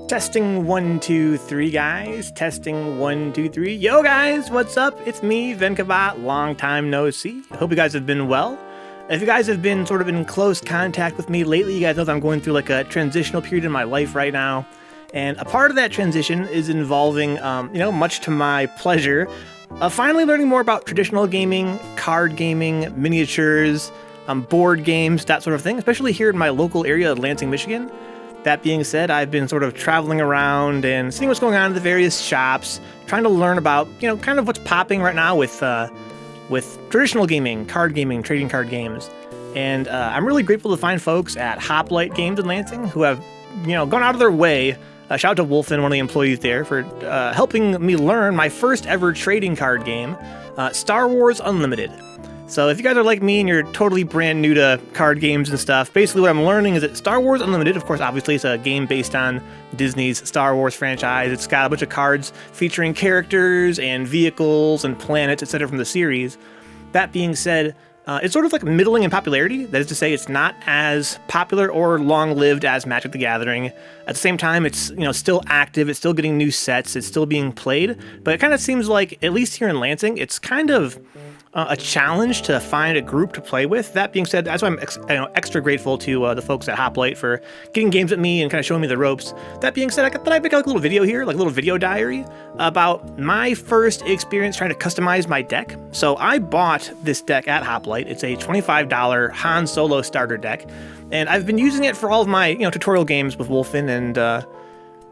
Testing 1, 2, 3, guys. Testing 1, 2, 3. Yo, guys, what's up? It's me, Vencabot. Long time no see. I hope you guys have been well. If you guys have been sort of in close contact with me lately, you guys know that I'm going through like a transitional period in my life right now. And a part of that transition is involving, much to my pleasure, finally learning more about traditional gaming, card gaming, miniatures, board games, that sort of thing, especially here in my local area of Lansing, Michigan. That being said, I've been sort of traveling around and seeing what's going on in the various shops, trying to learn about, kind of what's popping right now with traditional gaming, card gaming, trading card games. And I'm really grateful to find folks at Hoplite Games in Lansing who have, gone out of their way. Shout out to Wolfen, one of the employees there, for helping me learn my first ever trading card game, Star Wars Unlimited. So if you guys are like me and you're totally brand new to card games and stuff, basically what I'm learning is that Star Wars Unlimited, of course, obviously it's a game based on Disney's Star Wars franchise. It's got a bunch of cards featuring characters and vehicles and planets, etc. from the series. That being said, it's sort of like middling in popularity. That is to say, it's not as popular or long-lived as Magic the Gathering. At the same time, it's still active. It's still getting new sets. It's still being played. But it kind of seems like, at least here in Lansing, it's kind of a challenge to find a group to play with. That being said, that's why I'm extra grateful to the folks at Hoplite for getting games at me and kind of showing me the ropes. That being said, I thought I'd make like a little video here, like a little video diary about my first experience trying to customize my deck. So I bought this deck at Hoplite. It's a $25 Han Solo starter deck, and I've been using it for all of my tutorial games with Wolfen,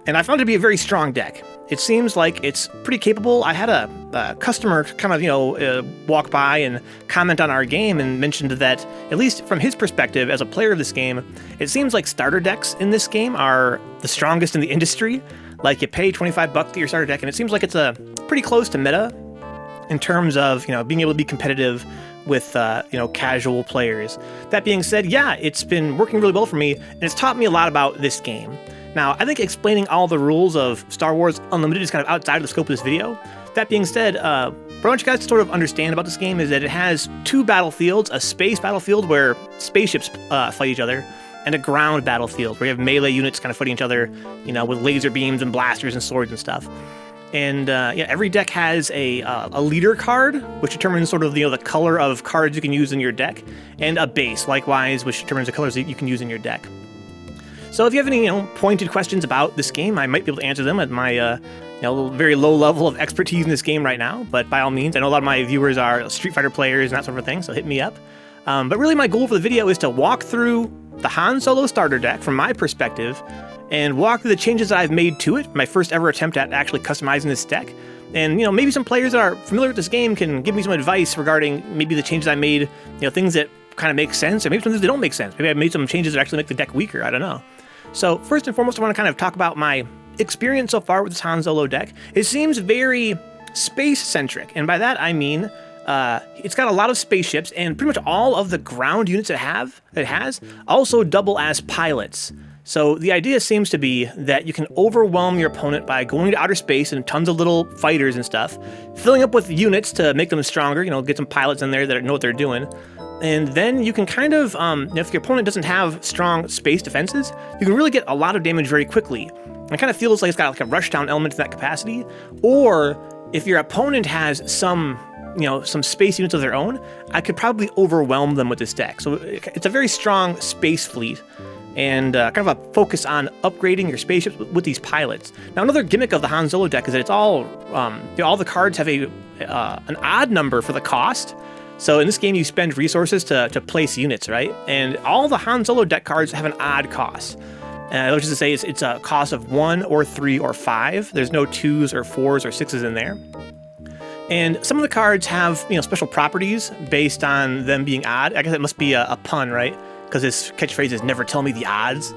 and I found it to be a very strong deck. It seems like it's pretty capable. I had a customer kind of, walk by and comment on our game and mentioned that, at least from his perspective as a player of this game, it seems like starter decks in this game are the strongest in the industry. Like, you pay $25 to your starter deck, and it seems like it's pretty close to meta in terms of, being able to be competitive with, casual players. That being said, yeah, it's been working really well for me, and it's taught me a lot about this game. Now, I think explaining all the rules of Star Wars Unlimited is kind of outside of the scope of this video. That being said, what I want you guys to sort of understand about this game is that it has two battlefields, a space battlefield where spaceships fight each other, and a ground battlefield where you have melee units kind of fighting each other, with laser beams and blasters and swords and stuff. And every deck has a leader card, which determines sort of the color of cards you can use in your deck, and a base, likewise, which determines the colors that you can use in your deck. So if you have any, pointed questions about this game, I might be able to answer them at my, very low level of expertise in this game right now. But by all means, I know a lot of my viewers are Street Fighter players and that sort of thing, so hit me up. But really my goal for the video is to walk through the Han Solo starter deck from my perspective and walk through the changes that I've made to it, my first ever attempt at actually customizing this deck. And, maybe some players that are familiar with this game can give me some advice regarding maybe the changes I made, things that kind of make sense, or maybe some things that don't make sense. Maybe I made some changes that actually make the deck weaker, I don't know. So first and foremost, I want to kind of talk about my experience so far with this Han Solo deck. It seems very space-centric, and by that I mean it's got a lot of spaceships, and pretty much all of the ground units it has also double as pilots. So the idea seems to be that you can overwhelm your opponent by going to outer space and tons of little fighters and stuff, filling up with units to make them stronger, get some pilots in there that know what they're doing. And then you can kind of, if your opponent doesn't have strong space defenses, you can really get a lot of damage very quickly. And it kind of feels like it's got like a rushdown element to that capacity. Or if your opponent has some space units of their own, I could probably overwhelm them with this deck. So it's a very strong space fleet, and kind of a focus on upgrading your spaceships with these pilots. Now, another gimmick of the Han Solo deck is that it's all the cards have an odd number for the cost. So in this game, you spend resources to place units, right? And all the Han Solo deck cards have an odd cost. Which is to say, it's a cost of 1 or 3 or 5. There's no 2s or 4s or 6s in there. And some of the cards have special properties based on them being odd. I guess it must be a pun, right? Because his catchphrase is "never tell me the odds."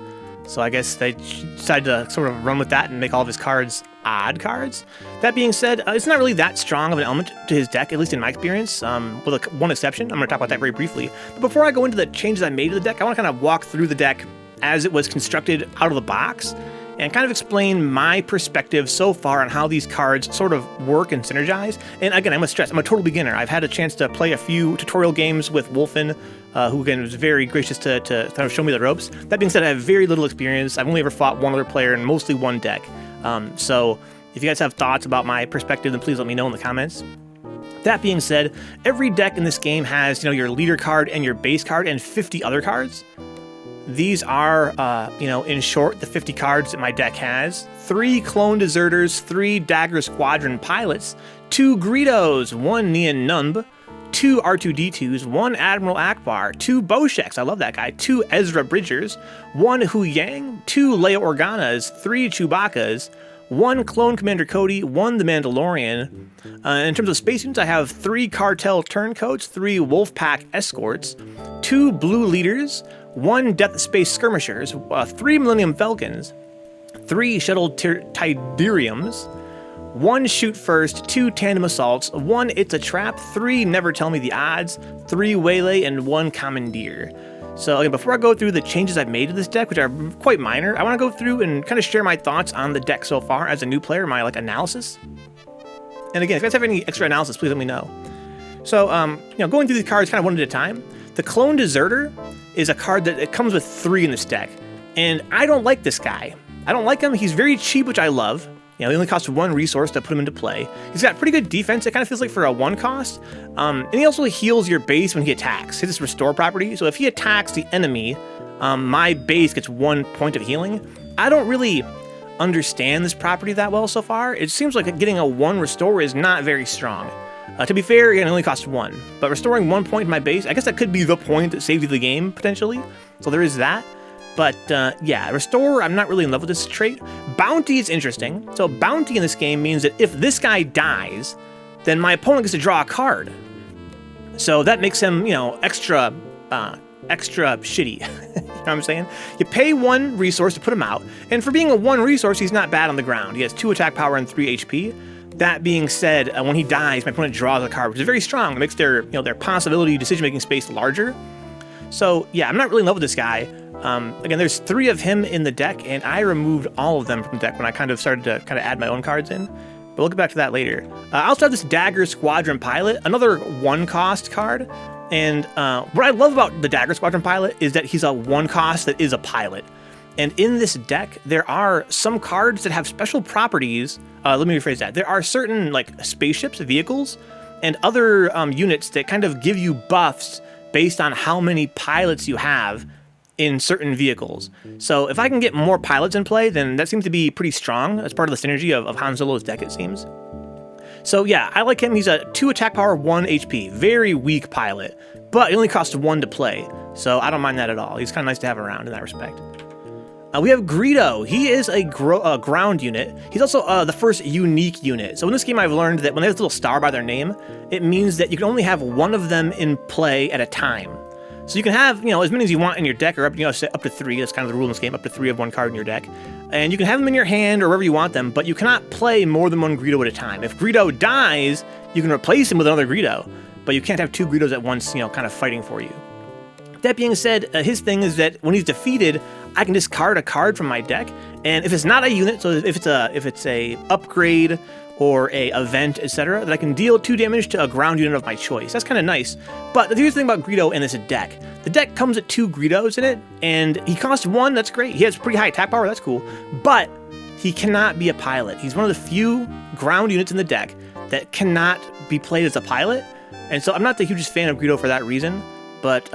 So I guess they decided to sort of run with that and make all of his cards odd cards. That being said, it's not really that strong of an element to his deck, at least in my experience, with one exception. I'm going to talk about that very briefly. But before I go into the changes I made to the deck, I want to kind of walk through the deck as it was constructed out of the box and kind of explain my perspective so far on how these cards sort of work and synergize. And again, I must stress, I'm a total beginner. I've had a chance to play a few tutorial games with Wolfen, who again was very gracious to kind of show me the ropes. That being said, I have very little experience. I've only ever fought one other player and mostly one deck. So if you guys have thoughts about my perspective, then please let me know in the comments. That being said, every deck in this game has, your leader card and your base card and 50 other cards. These are, in short, the 50 cards that my deck has. 3 Clone Deserters, 3 Dagger Squadron Pilots, 2 Greedos, 1 Nian Numb, 2 R2-D2s, 1 Admiral Akbar, 2 Bosheks, I love that guy, 2 Ezra Bridgers, 1 Hu Yang, 2 Leia Organas, 3 Chewbacca's, 1 Clone Commander Cody, 1 The Mandalorian. In terms of space units, I have 3 Cartel Turncoats, 3 Wolfpack Escorts, 2 Blue Leaders, 1 Death Space Skirmishers, 3 Millennium Falcons, 3 Shuttle Tidariums, 1 Shoot First, 2 Tandem Assaults, 1 It's a Trap, 3 Never Tell Me the Odds, 3 Waylay, and 1 Commandeer. So again, before I go through the changes I've made to this deck, which are quite minor, I want to go through and kind of share my thoughts on the deck so far as a new player, my analysis. And again, if you guys have any extra analysis, please let me know. So, going through these cards kind of one at a time, the Clone Deserter is a card that it comes with 3 in this deck, and I don't like this guy. I don't like him. He's very cheap, which I love. He only costs 1 resource to put him into play. He's got pretty good defense. It kind of feels like for a 1 cost. And he also heals your base when he attacks. He has this restore property. So if he attacks the enemy, my base gets 1 point of healing. I don't really understand this property that well so far. It seems like getting a 1 restore is not very strong. To be fair, it only costs 1. But restoring 1 point in my base, I guess that could be the point that saves you the game, potentially. So there is that. But yeah, Restore, I'm not really in love with this trait. Bounty is interesting. So Bounty in this game means that if this guy dies, then my opponent gets to draw a card. So that makes him, extra shitty. You know what I'm saying? You pay 1 resource to put him out, and for being a 1 resource, he's not bad on the ground. He has 2 attack power and 3 HP. That being said, when he dies, my opponent draws a card, which is very strong. It makes their, their possibility decision-making space larger. So yeah, I'm not really in love with this guy. Again, there's 3 of him in the deck, and I removed all of them from the deck when I kind of started to add my own cards in. But we'll get back to that later. I also have this Dagger Squadron Pilot, another 1 cost card. And what I love about the Dagger Squadron Pilot is that he's a 1 cost that is a pilot. And in this deck, there are some cards that have special properties. Let me rephrase that. There are certain spaceships, vehicles, and other units that kind of give you buffs based on how many pilots you have in certain vehicles. So if I can get more pilots in play, then that seems to be pretty strong as part of the synergy of Han Solo's deck, it seems. So yeah, I like him. He's a 2 attack power, 1 HP. Very weak pilot, but he only costs 1 to play. So I don't mind that at all. He's kind of nice to have around in that respect. We have Greedo. He is a ground unit. He's also the first unique unit. So in this game, I've learned that when there's a little star by their name, it means that you can only have 1 of them in play at a time. So you can have, as many as you want in your deck, or up to 3. That's kind of the rule in this game, up to 3 of 1 card in your deck. And you can have them in your hand or wherever you want them, but you cannot play more than 1 Greedo at a time. If Greedo dies, you can replace him with another Greedo, but you can't have 2 Greedos at once, kind of fighting for you. That being said, his thing is that when he's defeated, I can discard a card from my deck, and if it's not a unit, so if it's a upgrade or a event, etc., that I can deal 2 damage to a ground unit of my choice. That's kind of nice. But here's the thing about Greedo in this deck. The deck comes with 2 Greedos in it, and he costs 1, that's great. He has pretty high attack power, that's cool. But he cannot be a pilot. He's one of the few ground units in the deck that cannot be played as a pilot. And so I'm not the hugest fan of Greedo for that reason. But,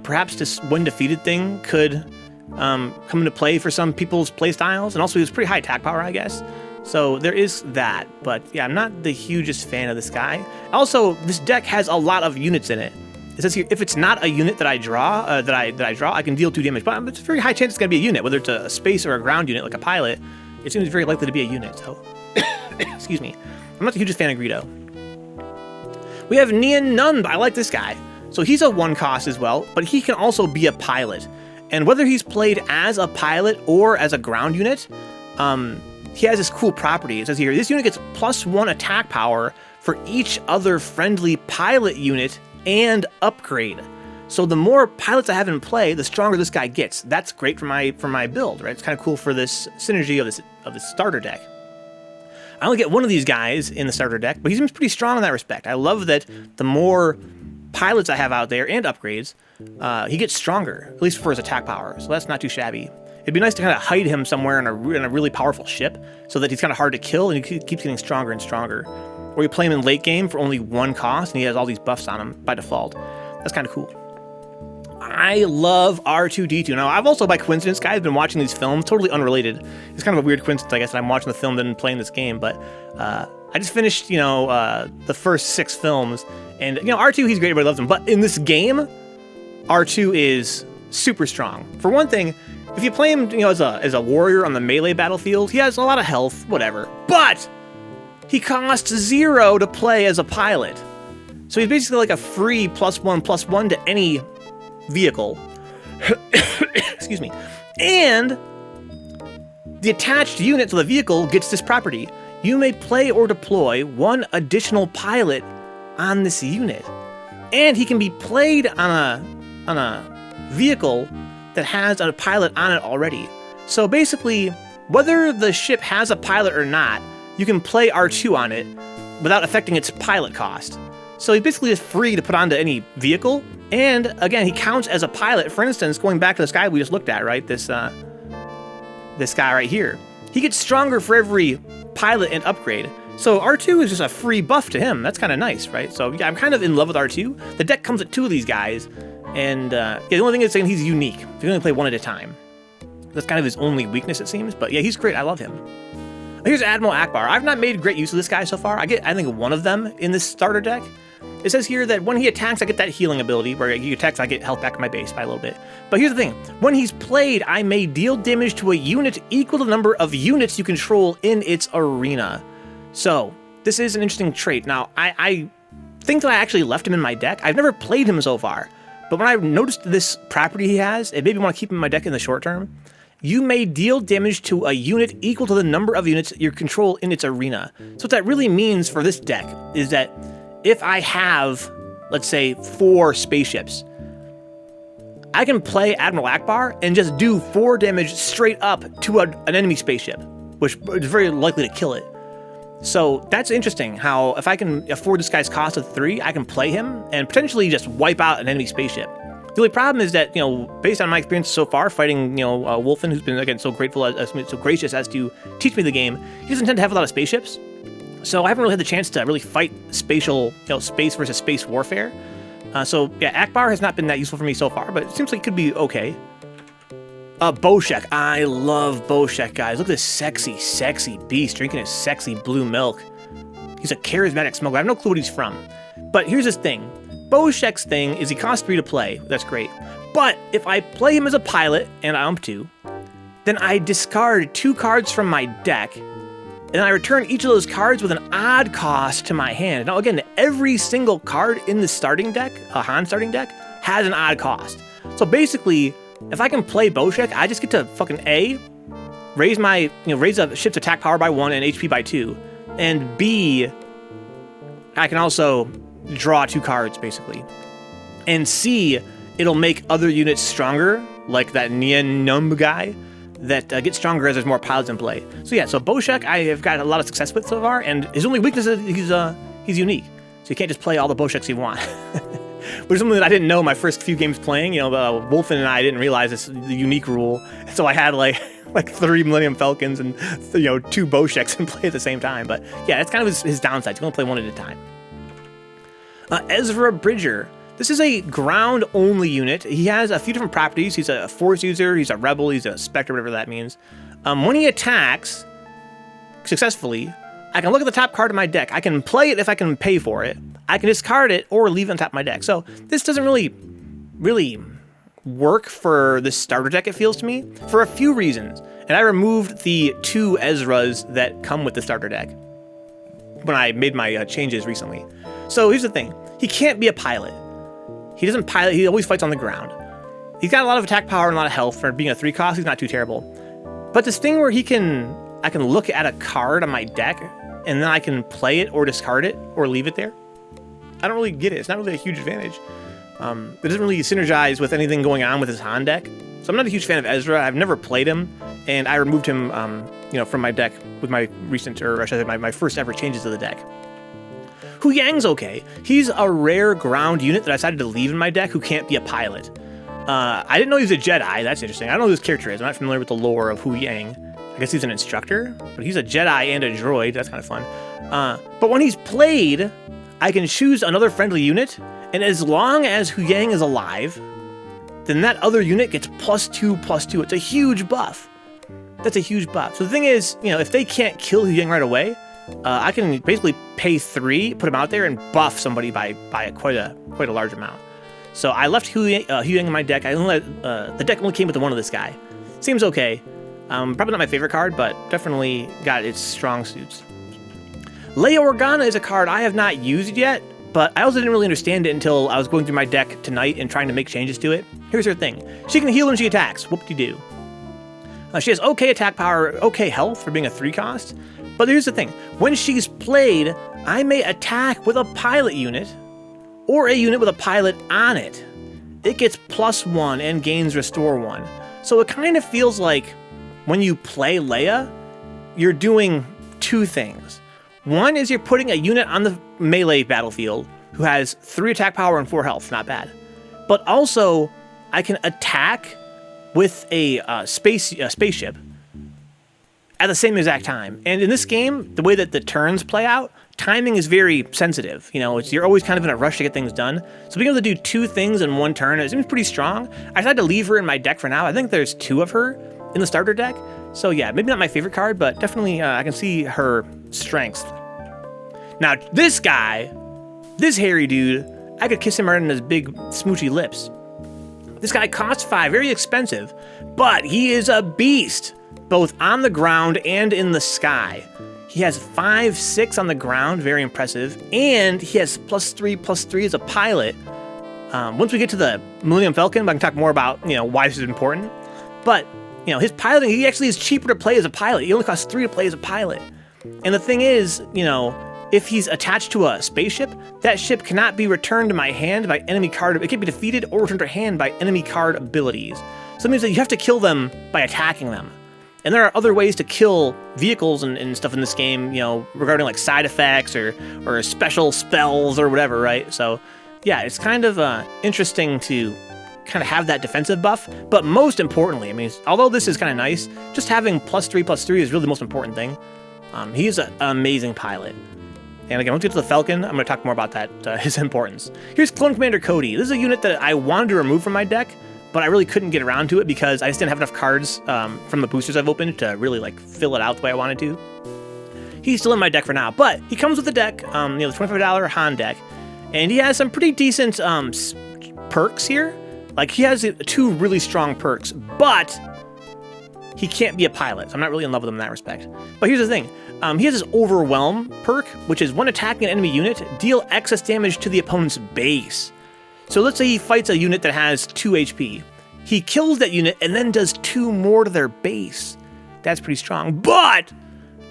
perhaps this when defeated thing could come into play for some people's play styles. And also he has pretty high attack power, I guess. So there is that, but yeah, I'm not the hugest fan of this guy. Also, this deck has a lot of units in it. It says here, if it's not a unit that I draw, I can deal 2 damage. But it's a very high chance it's going to be a unit, whether it's a space or a ground unit, like a pilot. It seems very likely to be a unit, so... Excuse me. I'm not the hugest fan of Greedo. We have Nian Numb. I like this guy. So he's a 1 cost as well, but he can also be a pilot. And whether he's played as a pilot or as a ground unit, he has this cool property. It says here, this unit gets +1 attack power for each other friendly pilot unit and upgrade. So the more pilots I have in play, the stronger this guy gets. That's great for my build, right? It's kind of cool for this synergy of this starter deck. I only get one of these guys in the starter deck, but he seems pretty strong in that respect. I love that the more pilots I have out there and upgrades, he gets stronger, at least for his attack power. So that's not too shabby. It'd be nice to kind of hide him somewhere in a really powerful ship so that he's kind of hard to kill and he keeps getting stronger and stronger. Or you play him in late game for only 1 cost and he has all these buffs on him by default. That's kind of cool. I love R2-D2. Now, I've also, by coincidence, guys, been watching these films, totally unrelated. It's kind of a weird coincidence, I guess, that I'm watching the film then playing this game, but I just finished, the first 6 films, and, R2, he's great, everybody loves him, but in this game, R2 is super strong. For one thing, if you play him, as a warrior on the melee battlefield, he has a lot of health, whatever, but he costs 0 to play as a pilot. So he's basically like a free +1/+1 to any vehicle. Excuse me. And the attached unit to the vehicle gets this property. You may play or deploy 1 additional pilot on this unit. And he can be played on a vehicle that has a pilot on it already. So basically, whether the ship has a pilot or not, you can play R2 on it without affecting its pilot cost. So he's basically just free to put onto any vehicle. And again, he counts as a pilot. For instance, going back to this guy we just looked at, right? This guy right here. He gets stronger for every pilot and upgrade. So R2 is just a free buff to him. That's kind of nice, right? So yeah, I'm kind of in love with R2. The deck comes with 2 of these guys. And the only thing is saying he's unique. You can only play 1 at a time. That's kind of his only weakness, it seems. But yeah, he's great. I love him. Here's Admiral Akbar. I've not made great use of this guy so far. I think, 1 of them in this starter deck. It says here that when he attacks, I get that healing ability, where he attacks, I get health back in my base by a little bit. But here's the thing. When he's played, I may deal damage to a unit equal to the number of units you control in its arena. So, this is an interesting trait. Now, I think that I actually left him in my deck. I've never played him so far. But when I noticed this property he has, it made me want to keep him in my deck in the short term. You may deal damage to a unit equal to the number of units you control in its arena. So what that really means for this deck is that if I have, let's say, 4 spaceships, I can play Admiral Akbar and just do 4 damage straight up to an enemy spaceship, which is very likely to kill it. So that's interesting how if I can afford this guy's cost of 3, I can play him and potentially just wipe out an enemy spaceship. The only problem is that, based on my experience so far fighting, Wolfen, who's been, again, so gracious as to teach me the game, he doesn't tend to have a lot of spaceships. So I haven't really had the chance to really fight spatial, space versus space warfare. So yeah, Akbar has not been that useful for me so far, but it seems like it could be okay. Boshek. I love Boshek, guys. Look at this sexy, sexy beast drinking his sexy blue milk. He's a charismatic smuggler. I have no clue what he's from. But here's his thing. Boshek's thing is he costs 3 to play. That's great. But if I play him as a pilot, and I ump to, then I discard 2 cards from my deck, and I return each of those cards with an odd cost to my hand. Now again, every single card in the starting deck, a Han starting deck, has an odd cost. So basically, if I can play Boshek, I just get to fucking A, raise a ship's attack power by 1 and HP by 2, and B, I can also draw 2 cards, basically. And C, it'll make other units stronger, like that Nien Numb guy, that gets stronger as there's more pilots in play. So yeah, so Boshek I have got a lot of success with so far, and his only weakness is he's unique. So you can't just play all the Bosheks you want. Which is something that I didn't know my first few games playing. Wolfen and I didn't realize this the unique rule. So I had like 3 Millennium Falcons and 2 Bosheks in play at the same time. But yeah, that's kind of his downside. You can only play 1 at a time. Ezra Bridger. This is a ground-only unit. He has a few different properties. He's a Force user, he's a Rebel, he's a Spectre, whatever that means. When he attacks successfully, I can look at the top card of my deck. I can play it if I can pay for it. I can discard it or leave it on top of my deck. So this doesn't really work for this starter deck, it feels to me, for a few reasons. And I removed the 2 Ezras that come with the starter deck when I made my changes recently. So here's the thing. He can't be a pilot. He doesn't pilot, he always fights on the ground. He's got a lot of attack power and a lot of health. For being a 3 cost, he's not too terrible. But this thing where I can look at a card on my deck, and then I can play it or discard it or leave it there, I don't really get it. It's not really a huge advantage. It doesn't really synergize with anything going on with his Han deck. So I'm not a huge fan of Ezra. I've never played him, and I removed him, from my deck with my recent, or I should say my first ever changes to the deck. Hu Yang's okay. He's a rare ground unit that I decided to leave in my deck who can't be a pilot. I didn't know he was a Jedi. That's interesting. I don't know who this character is. I'm not familiar with the lore of Hu Yang. I guess he's an instructor, but he's a Jedi and a droid. That's kind of fun. But when he's played, I can choose another friendly unit, and as long as Hu Yang is alive, then that other unit gets +2/+2. It's a huge buff. That's a huge buff. So the thing is, if they can't kill Hu Yang right away, I can basically pay 3, put him out there, and buff somebody by quite a large amount. So I left Hu Yang in my deck. The deck only came with the one of this guy. Seems okay. Probably not my favorite card, but definitely got its strong suits. Leia Organa is a card I have not used yet, but I also didn't really understand it until I was going through my deck tonight and trying to make changes to it. Here's her thing. She can heal when she attacks. Whoop-de-doo. She has okay attack power, okay health for being a 3 cost. But here's the thing. When she's played, I may attack with a pilot unit or a unit with a pilot on it. It gets +1 and gains restore 1. So it kind of feels like when you play Leia, you're doing 2 things. One is you're putting a unit on the melee battlefield who has 3 attack power and 4 health. Not bad. But also, I can attack with a spaceship at the same exact time. And in this game, the way that the turns play out, timing is very sensitive. You're always kind of in a rush to get things done. So being able to do 2 things in 1 turn, it seems pretty strong. I decided to leave her in my deck for now. I think there's 2 of her in the starter deck. So yeah, maybe not my favorite card, but definitely I can see her strengths. Now, this guy, this hairy dude, I could kiss him right on his big smoochy lips. This guy costs 5, very expensive, but he is a beast, both on the ground and in the sky. He has 5/6 on the ground, very impressive, and he has +3/+3 as a pilot. Once we get to the Millennium Falcon, I can talk more about why this is important. But his piloting, he actually is cheaper to play as a pilot. He only costs 3 to play as a pilot. And the thing is, if he's attached to a spaceship, that ship cannot be returned to my hand by enemy card. It can be defeated or returned to hand by enemy card abilities. So it means that you have to kill them by attacking them. And there are other ways to kill vehicles and stuff in this game, regarding like side effects or special spells or whatever, right? So yeah, it's kind of interesting to kind of have that defensive buff. But most importantly, although this is kind of nice, just having +3/+3 is really the most important thing. He's an amazing pilot. And again, once we get to the Falcon, I'm going to talk more about that, his importance. Here's Clone Commander Cody. This is a unit that I wanted to remove from my deck, but I really couldn't get around to it because I just didn't have enough cards from the boosters I've opened to really fill it out the way I wanted to. He's still in my deck for now, but he comes with the deck, the $25 Han deck, and he has some pretty decent perks here. He has 2 really strong perks, but he can't be a pilot, so I'm not really in love with him in that respect. But here's the thing. He has this Overwhelm perk, which is when attacking an enemy unit, deal excess damage to the opponent's base. So let's say he fights a unit that has 2 HP. He kills that unit and then does 2 more to their base. That's pretty strong. But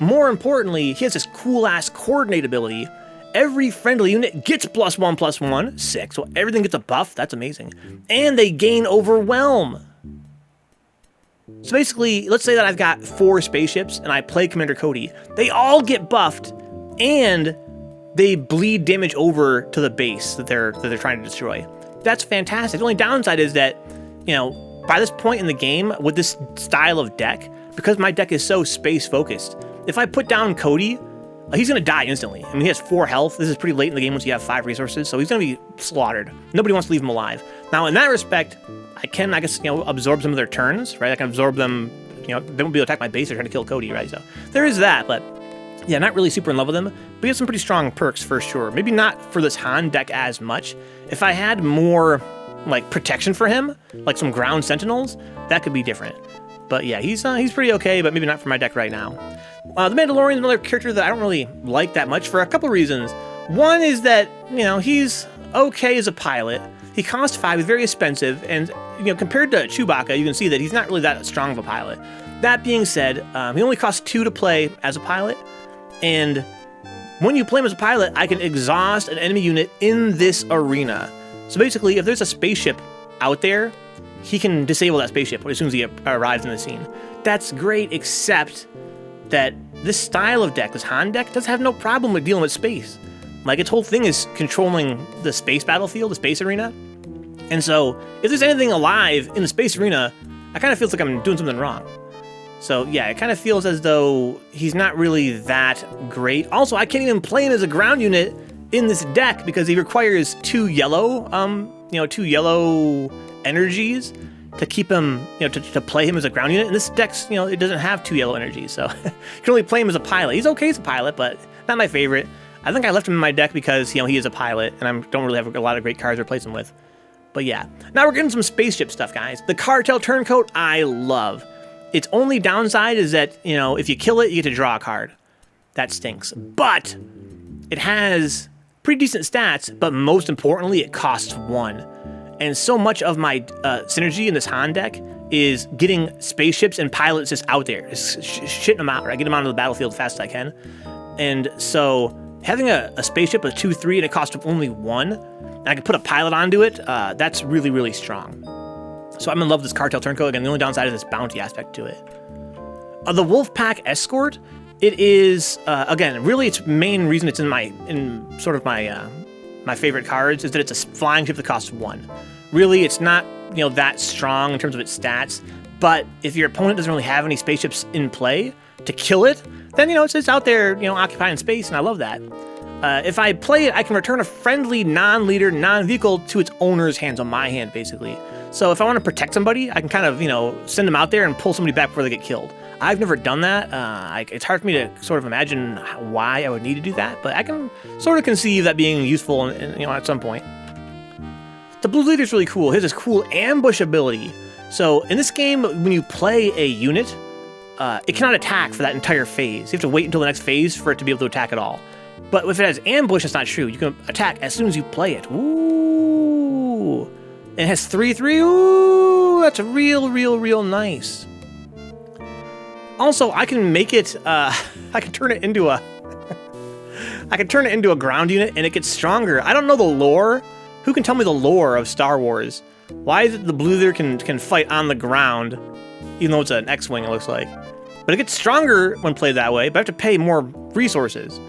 more importantly, he has this cool-ass coordinate ability. Every friendly unit gets +1/+1, 6. So everything gets a buff. That's amazing. And they gain Overwhelm. So basically, let's say that I've got 4 spaceships and I play Commander Cody. They all get buffed and they bleed damage over to the base that they're trying to destroy. That's fantastic. The only downside is that, by this point in the game with this style of deck, because my deck is so space focused, if I put down Cody, he's going to die instantly. He has 4 health. This is pretty late in the game once you have 5 resources, so he's going to be slaughtered. Nobody wants to leave him alive. Now, in that respect, I guess, absorb some of their turns, right? I can absorb them, they won't be able to attack my base or trying to kill Cody, right? So there is that, but yeah, not really super in love with him. But he has some pretty strong perks for sure. Maybe not for this Han deck as much. If I had more, protection for him, like some ground sentinels, that could be different. But yeah, he's pretty okay, but maybe not for my deck right now. The Mandalorian is another character that I don't really like that much for a couple reasons. One is that, he's okay as a pilot. He costs 5, he's very expensive, and compared to Chewbacca, you can see that he's not really that strong of a pilot. That being said, he only costs 2 to play as a pilot, and when you play him as a pilot, I can exhaust an enemy unit in this arena. So basically, if there's a spaceship out there, he can disable that spaceship as soon as he arrives in the scene. That's great, except that this style of deck, this Han deck, does have no problem with dealing with space. Like, its whole thing is controlling the space battlefield, the space arena. And so, if there's anything alive in the space arena, I kind of feels like I'm doing something wrong. So yeah, it kind of feels as though he's not really that great. Also, I can't even play him as a ground unit in this deck because he requires 2 yellow, 2 yellow energies to keep him, to play him as a ground unit. And this deck's, it doesn't have 2 yellow energies, so you can only play him as a pilot. He's okay as a pilot, but not my favorite. I think I left him in my deck because, he is a pilot, and I don't really have a lot of great cards to replace him with. But yeah, now we're getting some spaceship stuff, guys. The Cartel Turncoat, I love. Its only downside is that, if you kill it, you get to draw a card. That stinks. But it has pretty decent stats, but most importantly, it costs 1. And so much of my synergy in this Han deck is getting spaceships and pilots just out there, just shitting them out, right? Get them onto the battlefield as fast as I can. And so having a spaceship with 2/3 and it costs only 1, and I can put a pilot onto it, that's really, really strong. So I'm in love with this Cartel Turncoat. Again, the only downside is this bounty aspect to it. The Wolfpack Escort, it is, again, really its main reason it's in my favorite cards is that it's a flying ship that costs 1. Really, it's not, that strong in terms of its stats, but if your opponent doesn't really have any spaceships in play to kill it, then, it's just out there, occupying space, and I love that. If I play it, I can return a friendly non-leader, non-vehicle to its owner's hands, on my hand, basically. So if I want to protect somebody, I can kind of, send them out there and pull somebody back before they get killed. I've never done that. It's hard for me to sort of imagine why I would need to do that, but I can sort of conceive that being useful, at some point. The blue leader is really cool. He has this cool ambush ability. So in this game, when you play a unit, it cannot attack for that entire phase. You have to wait until the next phase for it to be able to attack at all. But if it has ambush, that's not true. You can attack as soon as you play it. Ooh. And it has 3/3. Ooh, that's real nice. Also, I can make it, I can turn it into a ground unit and it gets stronger. I don't know the lore. Who can tell me the lore of Star Wars? Why is it the blue leader can fight on the ground, even though it's an X-Wing, it looks like? But it gets stronger when played that way, but I have to pay more resources.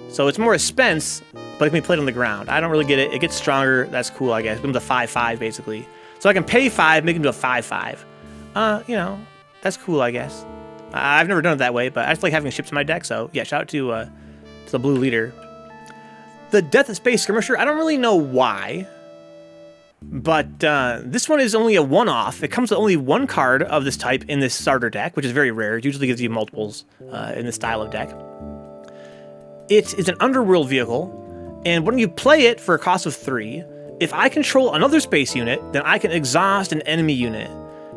So it's more expense, but it can be played on the ground. I don't really get it. It gets stronger. That's cool, I guess. It becomes a 5/5, basically. So I can pay 5, make it into a 5/5. That's cool, I guess. I've never done it that way, but I just like having ships in my deck, so yeah, shout out to the blue leader. The Death of Space Skirmisher, I don't really know why, but this one is only a one-off. It comes with only 1 card of this type in this starter deck, which is very rare. It usually gives you multiples in this style of deck. It is an underworld vehicle, and when you play it for a cost of 3, if I control another space unit, then I can exhaust an enemy unit.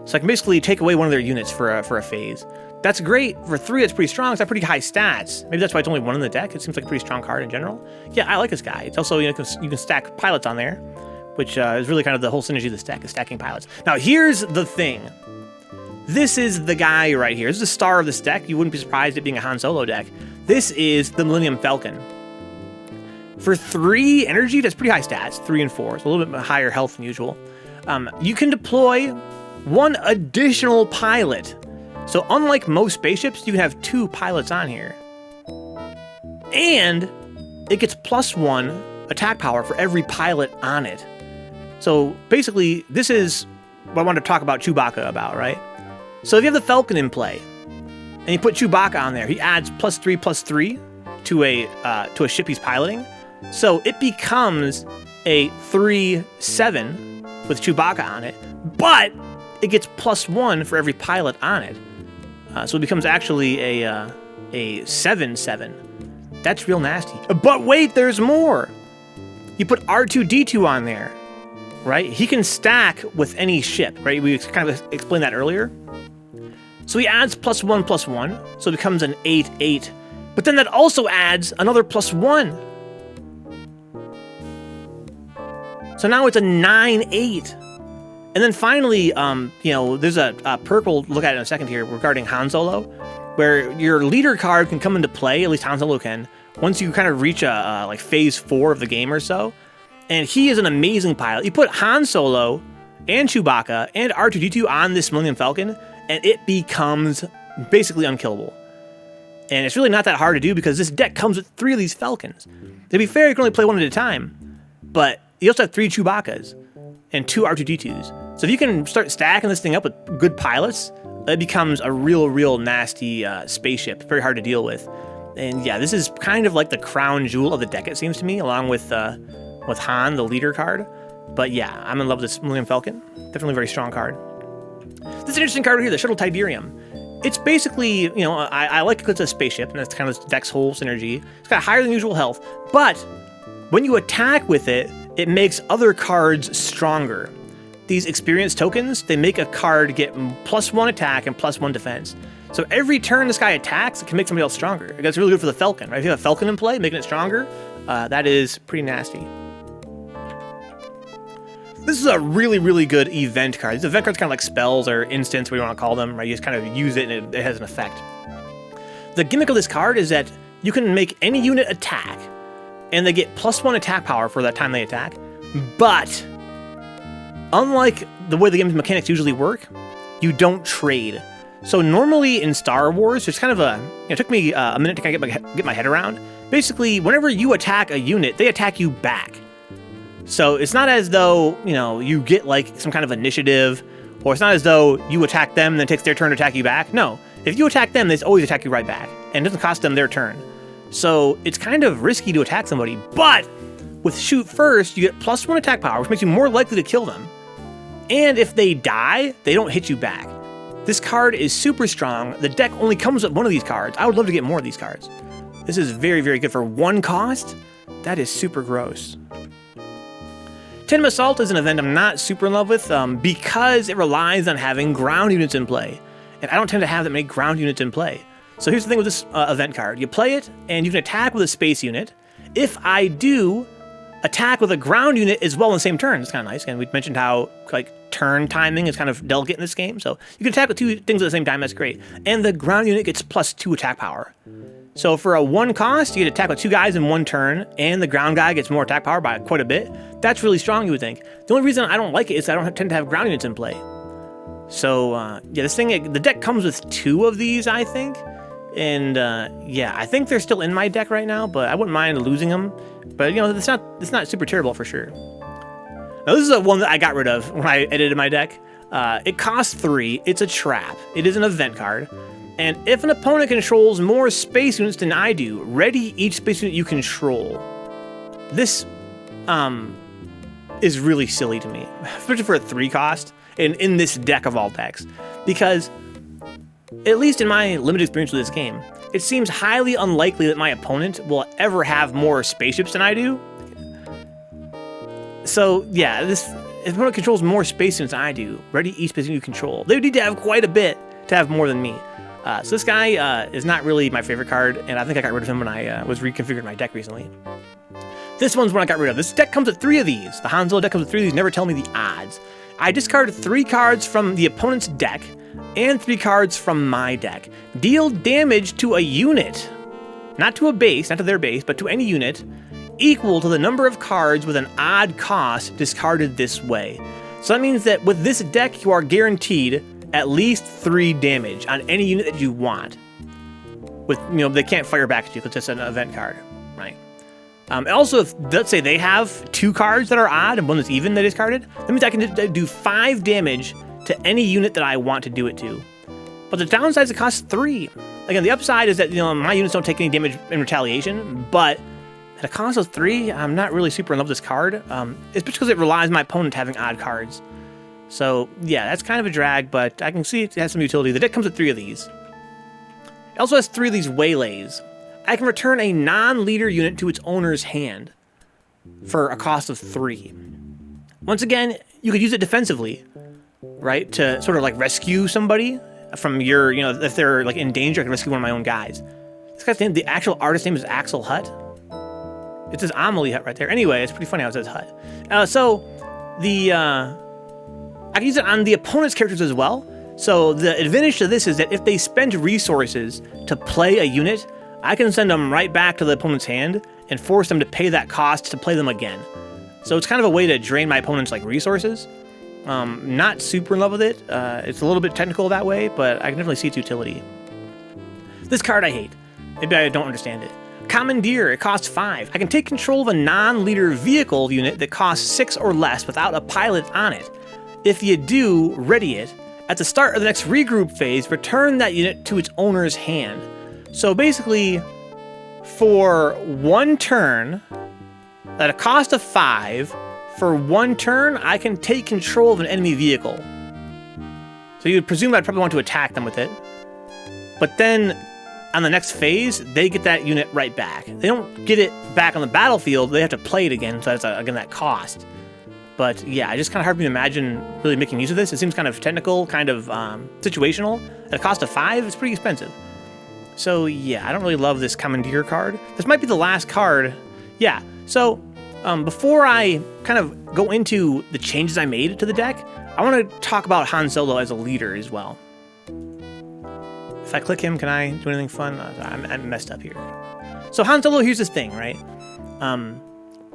So I can basically take away one of their units for a phase. That's great. For 3, it's pretty strong. It's got pretty high stats. Maybe that's why it's only 1 in the deck. It seems like a pretty strong card in general. Yeah, I like this guy. It's also, you can stack pilots on there, which is really kind of the whole synergy of this deck, is stacking pilots. Now, here's the thing. This is the guy right here. This is the star of this deck. You wouldn't be surprised it being a Han Solo deck. This is the Millennium Falcon. For 3 energy, that's pretty high stats, 3 and 4. So a little bit higher health than usual. You can deploy 1 additional pilot. So unlike most spaceships, you can have 2 pilots on here. And it gets +1 attack power for every pilot on it. So basically, this is what I wanted to talk about Chewbacca about, right? So if you have the Falcon in play, and you put Chewbacca on there, he adds +3/+3 to a ship he's piloting. So it becomes a 3/7 with Chewbacca on it, but it gets +1 for every pilot on it. So it becomes actually a 7/7. That's real nasty. But wait, there's more. You put R2-D2 on there, right? He can stack with any ship, right? We kind of explained that earlier. So he adds +1/+1, so it becomes an 8/8. But then that also adds another +1. So now it's a 9/8. And then finally, there's a perk we'll look at in a second here regarding Han Solo, where your leader card can come into play, at least Han Solo can, once you kind of reach like phase 4 of the game or so. And he is an amazing pilot. You put Han Solo and Chewbacca and R2-D2 on this Millennium Falcon, and it becomes basically unkillable. And it's really not that hard to do because this deck comes with 3 of these Falcons. To be fair, you can only play one at a time, but you also have 3 Chewbaccas and 2 R2-D2s. So if you can start stacking this thing up with good pilots, it becomes a real nasty spaceship. Very hard to deal with. And yeah, this is kind of like the crown jewel of the deck, it seems to me, along with Han, the leader card. But yeah, I'm in love with this Millennium Falcon. Definitely a very strong card. This is an interesting card right here, the Shuttle Tidarium. It's basically, you know, I like it because it's a spaceship, and that's kind of this deck's whole synergy. It's got higher than usual health, but when you attack with it, it makes other cards stronger. These experience tokens, they make a card get +1 attack and +1 defense. So every turn this guy attacks, it can make somebody else stronger. That's really good for the Falcon, right? If you have a Falcon in play, making it stronger, that is pretty nasty. This is a really good event card. These event cards kind of like spells or instants, whatever you want to call them, right? You just kind of use it and it has an effect. The gimmick of this card is that you can make any unit attack, and they get +1 attack power for that time they attack. But unlike the way the game's mechanics usually work, you don't trade. So normally in Star Wars, it's kind of it took me a minute to kind of get my head around. Basically, whenever you attack a unit, they attack you back. So it's not as though, you know, you get like some kind of initiative, or it's not as though you attack them and then it takes their turn to attack you back. No, if you attack them, they always attack you right back, and it doesn't cost them their turn. So it's kind of risky to attack somebody, but with shoot first, you get +1 attack power, which makes you more likely to kill them. And if they die, they don't hit you back. This card is super strong. The deck only comes with 1 of these cards. I would love to get more of these cards. This is very good for 1 cost. That is super gross. Tandem Assault is an event I'm not super in love with because it relies on having ground units in play. And I don't tend to have that many ground units in play. So here's the thing with this event card. You play it, and you can attack with a space unit. If I do attack with a ground unit as well in the same turn, it's kind of nice. And we mentioned how like turn timing is kind of delicate in this game. So you can attack with 2 things at the same time, that's great. And the ground unit gets +2 attack power. So for a 1 cost, you get to attack with 2 guys in 1 turn, and the ground guy gets more attack power by quite a bit. That's really strong, you would think. The only reason I don't like it is I don't tend to have ground units in play. So yeah, this thing, the deck comes with 2 of these, I think. And yeah, I think they're still in my deck right now, but I wouldn't mind losing them. But you know, it's not super terrible for sure. Now this is one that I got rid of when I edited my deck. It costs 3. It's a trap. It is an event card. And if an opponent controls more space units than I do, ready each space unit you control. This is really silly to me, especially for a 3 cost in this deck of all decks. Because, at least in my limited experience with this game, it seems highly unlikely that my opponent will ever have more spaceships than I do. So yeah, if an opponent controls more space units than I do, ready each space unit you control. They would need to have quite a bit to have more than me. So this guy is not really my favorite card, and I think I got rid of him when I was reconfiguring my deck recently. This one's one I got rid of. This deck comes with 3 of these. The Han Solo deck comes with 3 of these. Never tell me the odds. I discard 3 cards from the opponent's deck and 3 cards from my deck. Deal damage to a unit, not to a base, not to their base, but to any unit, equal to the number of cards with an odd cost discarded this way. So that means that with this deck, you are guaranteed at least 3 damage on any unit that you want. With, you know, they can't fire back at you because it's an event card, right? Also, if, let's say they have 2 cards that are odd and one that's even that is discarded, that means I can do 5 damage to any unit that I want to do it to. But the downside is it costs 3. Again, the upside is that, you know, my units don't take any damage in retaliation, but at a cost of 3, I'm not really super in love with this card. It's just because it relies on my opponent having odd cards. So, yeah, that's kind of a drag, but I can see it has some utility. The deck comes with 3 of these. It also has 3 of these waylays. I can return a non-leader unit to its owner's hand for a cost of 3. Once again, you could use it defensively, right? To sort of like rescue somebody from your, you know, if they're like in danger, I can rescue one of my own guys. This guy's name, the actual artist name is Axel Hutt. It says Amelie Hutt right there. Anyway, it's pretty funny how it says Hutt. I can use it on the opponent's characters as well. So the advantage to this is that if they spend resources to play a unit, I can send them right back to the opponent's hand and force them to pay that cost to play them again. So it's kind of a way to drain my opponent's like resources. Not super in love with it. It's a little bit technical that way, but I can definitely see its utility. This card I hate. Maybe I don't understand it. Commandeer, it costs 5. I can take control of a non-leader vehicle unit that costs 6 or less without a pilot on it. If you do, ready it. At the start of the next regroup phase, return that unit to its owner's hand. So basically, for 1 turn, at a cost of 5, for 1 turn, I can take control of an enemy vehicle. So you'd presume I'd probably want to attack them with it. But then, on the next phase, they get that unit right back. They don't get it back on the battlefield, they have to play it again, so that's, again, that cost. But yeah, I just kind of hard to imagine really making use of this. It seems kind of technical, kind of situational. At a cost of 5, it's pretty expensive. So yeah, I don't really love this Commandeer card. This might be the last card. Yeah, so before I kind of go into the changes I made to the deck, I want to talk about Han Solo as a leader as well. If I click him, can I do anything fun? I'm messed up here. So Han Solo, here's this thing, right?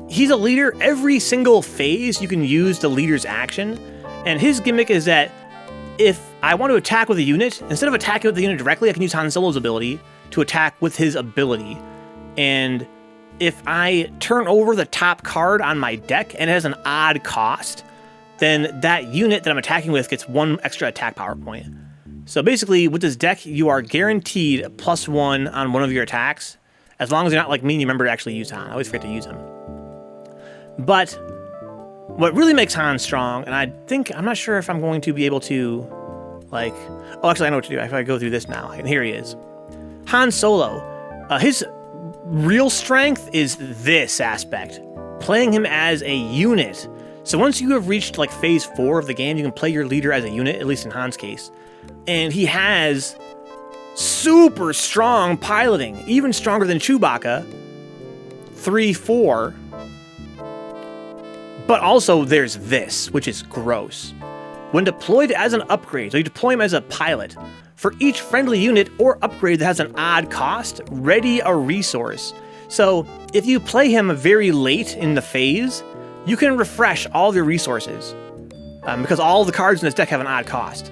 He's a leader. Every single phase you can use the leader's action, and his gimmick is that if I want to attack with a unit, instead of attacking with the unit directly, I can use Han Solo's ability to attack with his ability. And if I turn over the top card on my deck and it has an odd cost, then that unit that I'm attacking with gets 1 extra attack power point. So basically, with this deck, you are guaranteed +1 on one of your attacks, as long as you're not like me and you remember to actually use Han. I always forget to use him. But what really makes Han strong, and I'm not sure if I'm going to be able to, like, oh, actually, I know what to do. If I go through this now, and here he is. Han Solo, his real strength is this aspect, playing him as a unit. So once you have reached like phase 4 of the game, you can play your leader as a unit, at least in Han's case. And he has super strong piloting, even stronger than Chewbacca, 3-4. But also there's this, which is gross. When deployed as an upgrade, so you deploy him as a pilot, for each friendly unit or upgrade that has an odd cost, ready a resource. So if you play him very late in the phase, you can refresh all of your resources because all the cards in this deck have an odd cost.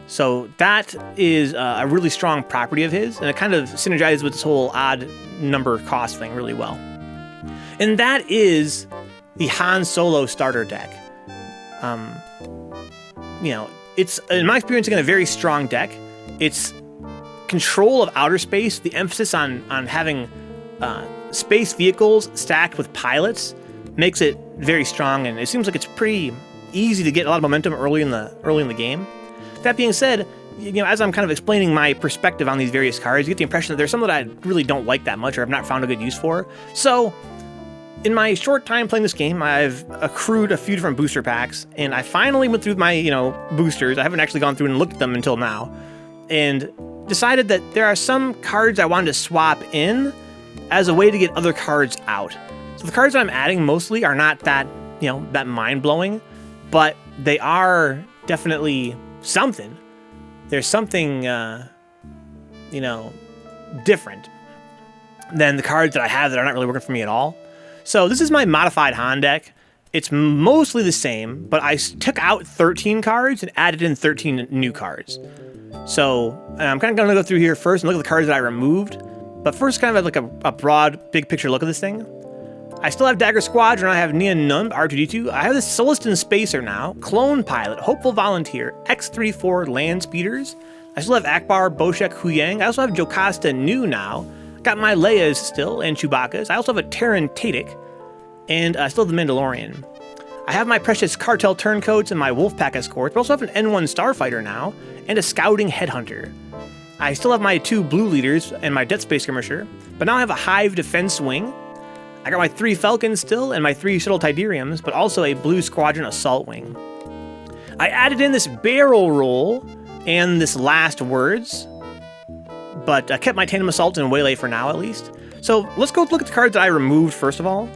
So that is a really strong property of his, and it kind of synergizes with this whole odd number cost thing really well. And that is the Han Solo starter deck. It's, in my experience, again, a very strong deck. It's control of outer space, the emphasis on having space vehicles stacked with pilots makes it very strong, and it seems like it's pretty easy to get a lot of momentum early in the game. That being said, as I'm kind of explaining my perspective on these various cards, you get the impression that there's some that I really don't like that much or have not found a good use for. So, in my short time playing this game, I've accrued a few different booster packs, and I finally went through my, boosters. I haven't actually gone through and looked at them until now, and decided that there are some cards I wanted to swap in as a way to get other cards out. So the cards that I'm adding mostly are not that, that mind-blowing, but they are definitely something. There's something, different than the cards that I have that are not really working for me at all. So this is my modified Han deck. It's mostly the same, but I took out 13 cards and added in 13 new cards. So I'm kind of going to go through here first and look at the cards that I removed. But first, kind of like a broad, big picture look at this thing. I still have Dagger Squadron, I have Nien Nunb, R2-D2, I have the Celestin Spacer now, Clone Pilot, Hopeful Volunteer, X-34 Land Speeders, I still have Akbar, Boshek, Huyang, I also have Jocasta Nu now, got my Leia's still, and Chewbacca's, I also have a Terran Tatic, and I still have the Mandalorian. I have my precious Cartel Turncoats and my Wolfpack Escorts, but also have an N1 Starfighter now, and a Scouting Headhunter. I still have my 2 Blue Leaders and my Death Space Skirmisher, but now I have a Hive Defense Wing. I got my 3 Falcons still and my 3 Shuttle Tidariums, but also a Blue Squadron Assault Wing. I added in this Barrel Roll and this Last Words, but I kept my Tandem Assault and Waylay for now at least. So let's go look at the cards that I removed first of all.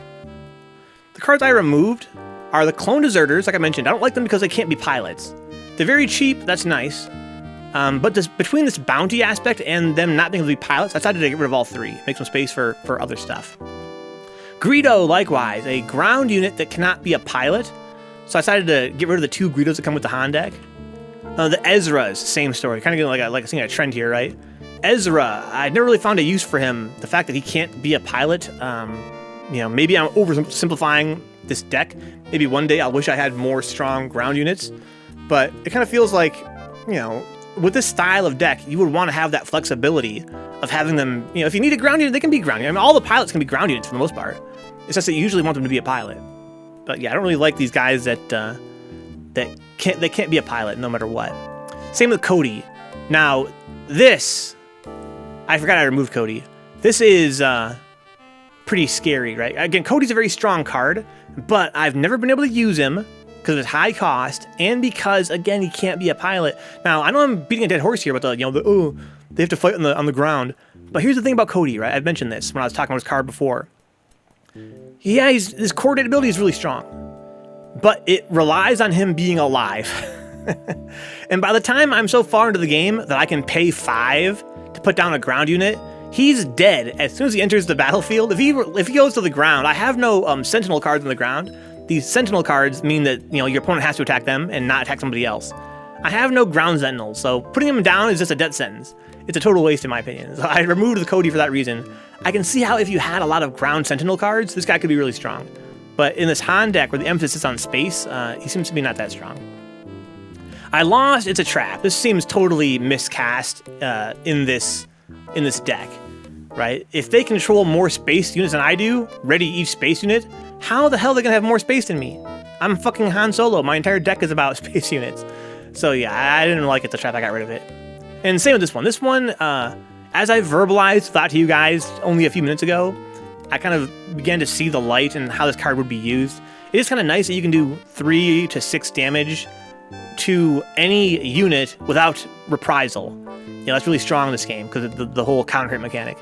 The cards I removed are the Clone Deserters, like I mentioned. I don't like them because they can't be pilots. They're very cheap, that's nice. But between this bounty aspect and them not being able to be pilots, I decided to get rid of all 3. Make some space for other stuff. Greedo, likewise, a ground unit that cannot be a pilot. So I decided to get rid of the 2 Greedos that come with the Han deck. The Ezra's, same story. Kind of getting like seeing a trend here, right? Ezra, I never really found a use for him. The fact that he can't be a pilot, maybe I'm oversimplifying this deck. Maybe one day I'll wish I had more strong ground units. But it kind of feels like, with this style of deck, you would want to have that flexibility of having them, if you need a ground unit, they can be ground units. I mean, all the pilots can be ground units for the most part. It's just that you usually want them to be a pilot. But yeah, I don't really like these guys that can't be a pilot no matter what. Same with Cody. Now, I forgot I removed Cody. This is pretty scary, right? Again, Cody's a very strong card, but I've never been able to use him because of his high cost and because, again, he can't be a pilot. Now, I know I'm beating a dead horse here about they have to fight on the ground. But here's the thing about Cody, right? I've mentioned this when I was talking about his card before. Yeah, his coordinate ability is really strong, but it relies on him being alive. And by the time I'm so far into the game that I can pay 5 to put down a ground unit, he's dead as soon as he enters the battlefield. If he goes to the ground, I have no sentinel cards on the ground. These sentinel cards mean that your opponent has to attack them and not attack somebody else. I have no ground sentinels, so putting him down is just a death sentence. It's a total waste in my opinion. So I removed the Cody for that reason. I can see how if you had a lot of ground sentinel cards, this guy could be really strong. But in this Han deck where the emphasis is on space, he seems to be not that strong. I lost. It's a trap. This seems totally miscast in this deck, right? If they control more space units than I do, ready each space unit, how the hell are they gonna have more space than me? I'm fucking Han Solo. My entire deck is about space units. So yeah, I didn't like it. The trap. I got rid of it. And same with this one. This one, as I verbalized thought to you guys only a few minutes ago, I kind of began to see the light and how this card would be used. It is kind of nice that you can do 3 to 6 damage to any unit without reprisal. That's really strong in this game because of the whole counter hit mechanic.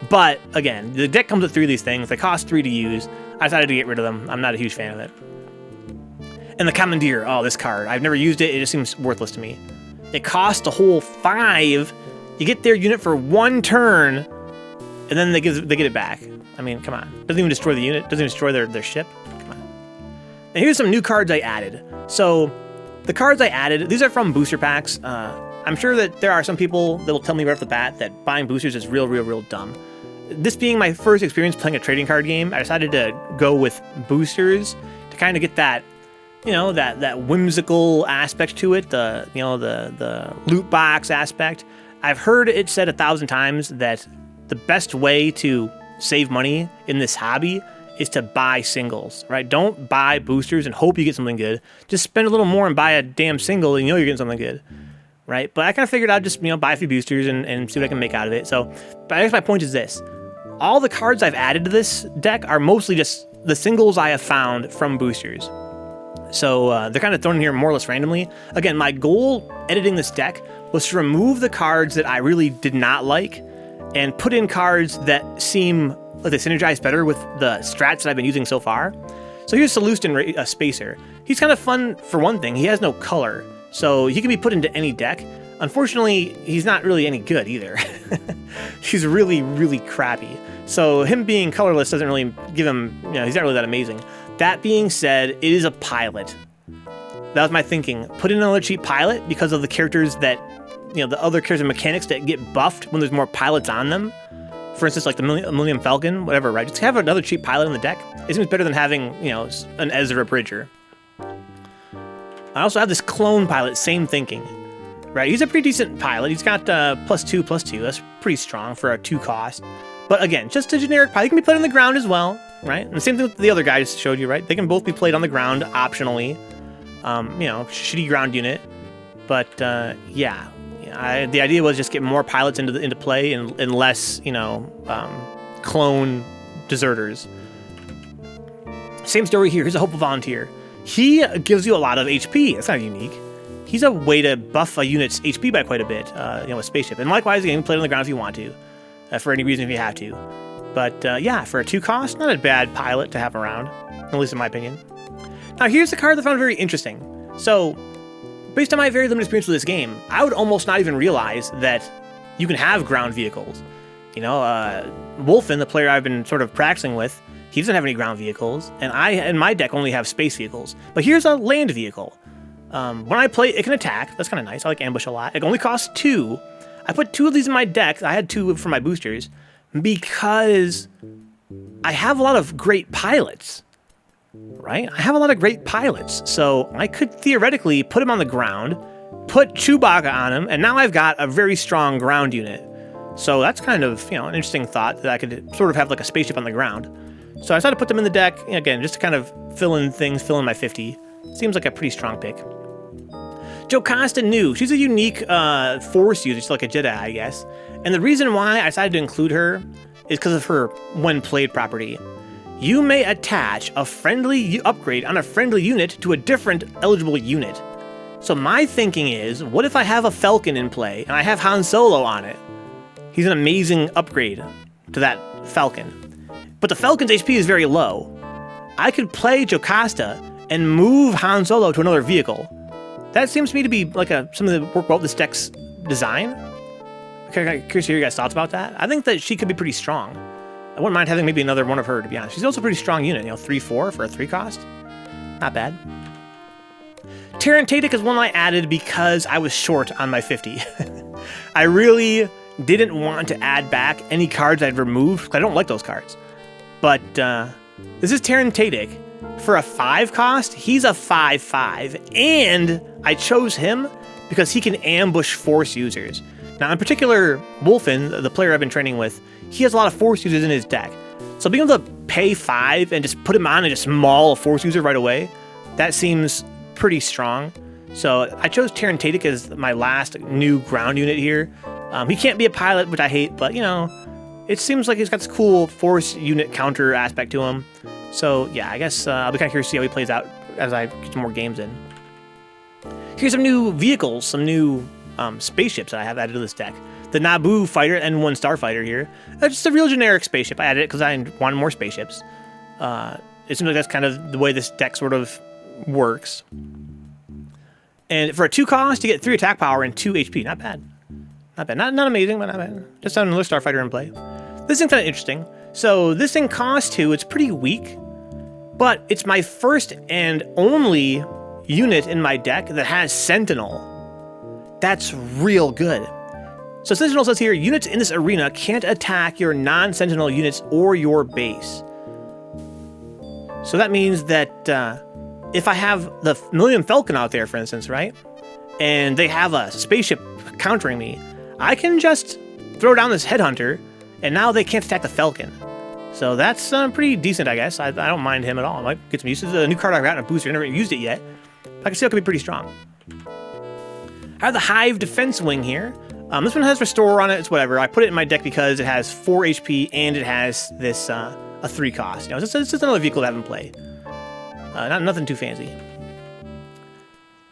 But again, the deck comes with 3 of these things. They cost 3 to use. I decided to get rid of them. I'm not a huge fan of it. And the Commandeer. Oh, this card. I've never used it. It just seems worthless to me. It costs a whole 5. You get their unit for 1 turn, and then they get it back. I mean, come on. Doesn't even destroy the unit. Doesn't even destroy their ship. Come on. And here's some new cards I added. So the cards I added, these are from booster packs. I'm sure that there are some people that will tell me right off the bat that buying boosters is real dumb. This being my first experience playing a trading card game, I decided to go with boosters to kind of get that, that whimsical aspect to it, the loot box aspect. I've heard it said 1,000 times that the best way to save money in this hobby is to buy singles, right? Don't buy boosters and hope you get something good. Just spend a little more and buy a damn single and you're getting something good, right? But I kind of figured I'd just, buy a few boosters and see what I can make out of it. So, but I guess my point is this. All the cards I've added to this deck are mostly just the singles I have found from boosters. So they're kind of thrown in here more or less randomly. Again, my goal editing this deck was to remove the cards that I really did not like and put in cards that seem like they synergize better with the strats that I've been using so far. So here's Salustin Spacer. He's kind of fun for one thing. He has no color, so he can be put into any deck. Unfortunately, he's not really any good either. He's really crappy. So him being colorless doesn't really give him, he's not really that amazing. That being said, it is a pilot. That was my thinking. Put in another cheap pilot because of the characters that, the other characters and mechanics that get buffed when there's more pilots on them. For instance, like the Millennium Falcon, whatever, right? Just have another cheap pilot in the deck. It seems better than having, an Ezra Bridger. I also have this clone pilot, same thinking, right? He's a pretty decent pilot. He's got +2/+2. That's pretty strong for a 2 cost. But again, just a generic pilot. He can be played on the ground as well, right? And the same thing with the other guy I just showed you, right? They can both be played on the ground optionally. Shitty ground unit. But yeah. The idea was just get more pilots into play and less, clone deserters. Same story here. Here's a Hopeful Volunteer. He gives you a lot of HP. That's not unique. He's a way to buff a unit's HP by quite a bit, with Spaceship. And likewise, again, you can play it on the ground if you want to, for any reason if you have to. But yeah, for a 2 cost, not a bad pilot to have around, at least in my opinion. Now here's the card that I found very interesting. So, based on my very limited experience with this game, I would almost not even realize that you can have ground vehicles. Wolfen, the player I've been sort of practicing with, He doesn't have any ground vehicles, and I in my deck only have space vehicles. But here's a land vehicle. When I play, it can attack. That's kind of nice. I like ambush a lot. It only costs 2. I put 2 of these in my deck. I had 2 for my boosters because I have a lot of great pilots, right? I have a lot of great pilots. So I could theoretically put him on the ground, put Chewbacca on him, and now I've got a very strong ground unit. So that's kind of, an interesting thought that I could sort of have like a spaceship on the ground. So I decided to put them in the deck, again, just to kind of fill in things, fill in my 50. Seems like a pretty strong pick. Jocasta new. She's a unique force user. She's like a Jedi, I guess. And the reason why I decided to include her is because of her when played property. You may attach a friendly upgrade on a friendly unit to a different eligible unit. So my thinking is, what if I have a Falcon in play and I have Han Solo on it? He's an amazing upgrade to that Falcon. But the Falcon's HP is very low. I could play Jocasta and move Han Solo to another vehicle. That seems to me to be like something that work well with this deck's design. Okay, curious to hear your guys' thoughts about that. I think that she could be pretty strong. I wouldn't mind having maybe another one of her, to be honest. She's also a pretty strong unit, 3-4 for a 3 cost. Not bad. Terran Tatic is one I added because I was short on my 50. I really didn't want to add back any cards I'd removed, because I don't like those cards. But this is Terran Tatic. For a 5 cost, he's a 5-5, and I chose him because he can ambush force users. Now, in particular, Wolfen, the player I've been training with, he has a lot of force users in his deck. So being able to pay 5 and just put him on and just maul a force user right away, that seems pretty strong. So I chose Terran Tatic as my last new ground unit here. He can't be a pilot, which I hate, but, it seems like he's got this cool force unit counter aspect to him. So, yeah, I guess I'll be kind of curious to see how he plays out as I get some more games in. Here's some new vehicles, some new spaceships that I have added to this deck. The Naboo fighter, N1 Starfighter here. Just a real generic spaceship. I added it because I wanted more spaceships. It seems like that's kind of the way this deck sort of works. And for a 2 cost, you get 3 attack power and 2 HP. Not bad. Not bad. Not amazing, but not bad. Just another Starfighter in play. This thing's kind of interesting. So this thing costs 2. It's pretty weak. But it's my first and only unit in my deck that has Sentinel. That's real good. So Sentinel says here, units in this arena can't attack your non-Sentinel units or your base. So that means that if I have the Millennium Falcon out there, for instance, right? And they have a spaceship countering me, I can just throw down this Headhunter, and now they can't attack the Falcon. So that's pretty decent, I guess. I don't mind him at all. I might get some use. This is a new card I've got in a booster. I never used it yet. But I can see it could be pretty strong. I have the Hive Defense Wing here. This one has Restore on it. It's whatever. I put it in my deck because it has 4 HP and it has this a 3 cost. It's just another vehicle to have in play. Nothing too fancy.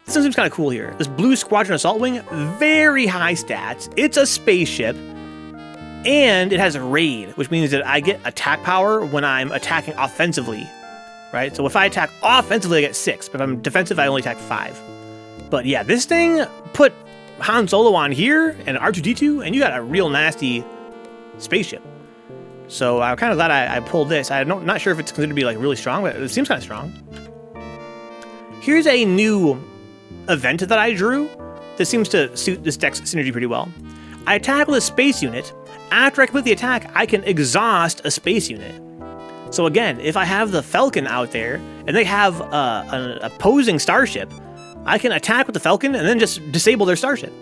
This one seems kind of cool here. This Blue Squadron Assault Wing, very high stats. It's a spaceship. And it has a raid, which means that I get attack power when I'm attacking offensively, right? So if I attack offensively, I get 6. But if I'm defensive, I only attack 5. But yeah, this thing put Han Solo on here and R2-D2, and you got a real nasty spaceship. So I'm kind of glad I pulled this. I'm not sure if it's considered to be like really strong, but it seems kind of strong. Here's a new event that I drew that seems to suit this deck's synergy pretty well. I attack with a space unit. After I complete the attack, I can exhaust a space unit. So again, if I have the Falcon out there and they have an opposing starship, I can attack with the Falcon and then just disable their starship.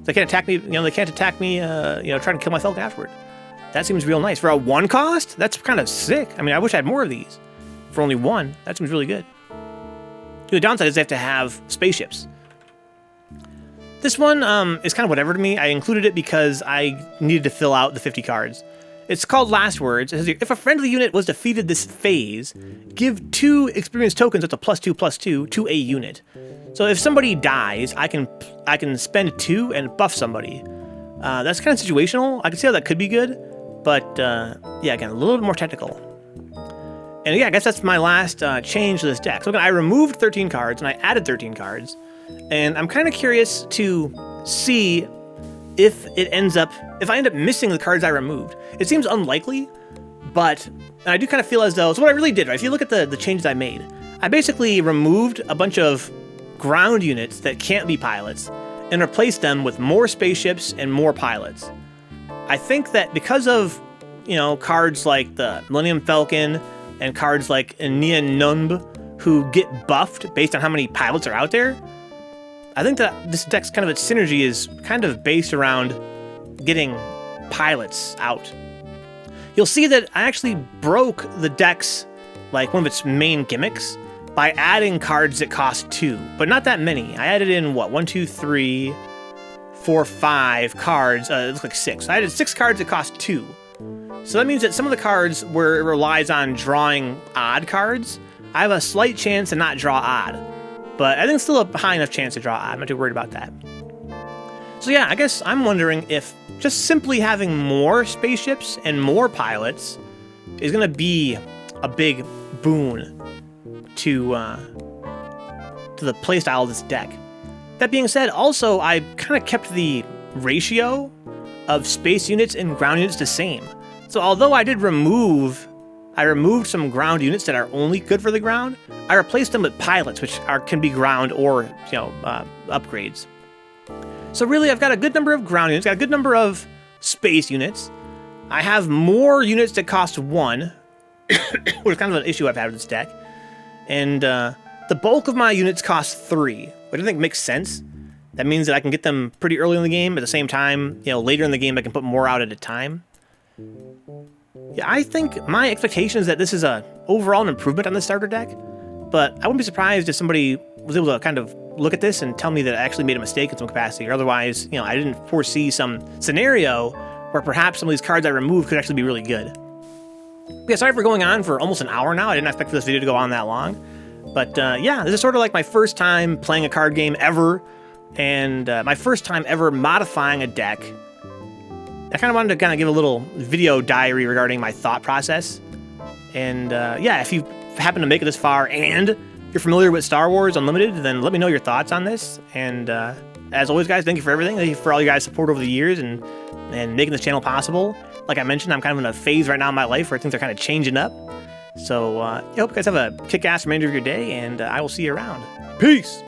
They can't attack me. They can't attack me. Trying to kill my Falcon afterward. That seems real nice for a 1 cost. That's kind of sick. I mean, I wish I had more of these. For only 1, that seems really good. The downside is they have to have spaceships. This one is kind of whatever to me. I included it because I needed to fill out the 50 cards. It's called Last Words. It says here, if a friendly unit was defeated this phase, give 2 experience tokens up to +2/+2 to a unit. So if somebody dies, I can spend 2 and buff somebody. That's kind of situational. I can see how that could be good, but yeah, again, a little bit more technical. And yeah, I guess that's my last change to this deck. So again, I removed 13 cards and I added 13 cards. And I'm kind of curious to see if I end up missing the cards I removed. It seems unlikely, But I do kind of feel as though, so what I really did, right, if you look at the changes I made, I basically removed a bunch of ground units that can't be pilots and replaced them with more spaceships and more pilots. I think that because of, cards like the Millennium Falcon and cards like Nia Numb, who get buffed based on how many pilots are out there, I think that this deck's kind of its synergy is kind of based around getting pilots out. You'll see that I actually broke the deck's, like, one of its main gimmicks by adding cards that cost 2, but not that many. I added in, 1, 2, 3, 4, 5 cards. It looks like 6. I added 6 cards that cost 2. So that means that some of the cards where it relies on drawing odd cards, I have a slight chance to not draw odd. But I think it's still a high enough chance to draw odd. I'm not too worried about that. So yeah, I guess I'm wondering if just simply having more spaceships and more pilots is going to be a big boon to the playstyle of this deck. That being said, also, I kind of kept the ratio of space units and ground units the same. So although I removed some ground units that are only good for the ground, I replaced them with pilots, which can be ground or upgrades. So really, I've got a good number of ground units, got a good number of space units. I have more units that cost 1, which is kind of an issue I've had with this deck. And the bulk of my units cost 3, which I think makes sense. That means that I can get them pretty early in the game. At the same time, later in the game, I can put more out at a time. Yeah, I think my expectation is that this is overall an improvement on the starter deck. But I wouldn't be surprised if somebody was able to kind of look at this and tell me that I actually made a mistake in some capacity, or otherwise, I didn't foresee some scenario where perhaps some of these cards I removed could actually be really good. Yeah, sorry for going on for almost an hour now. I didn't expect for this video to go on that long. But yeah, this is sort of like my first time playing a card game ever, and my first time ever modifying a deck. I kind of wanted to give a little video diary regarding my thought process. And yeah, if you happen to make it this far and you're familiar with Star Wars Unlimited, then let me know your thoughts on this. And as always, guys, thank you for everything. Thank you for all you guys' support over the years and making this channel possible. Like I mentioned, I'm kind of in a phase right now in my life where things are kind of changing up. So I hope you guys have a kick-ass remainder of your day, and I will see you around. Peace!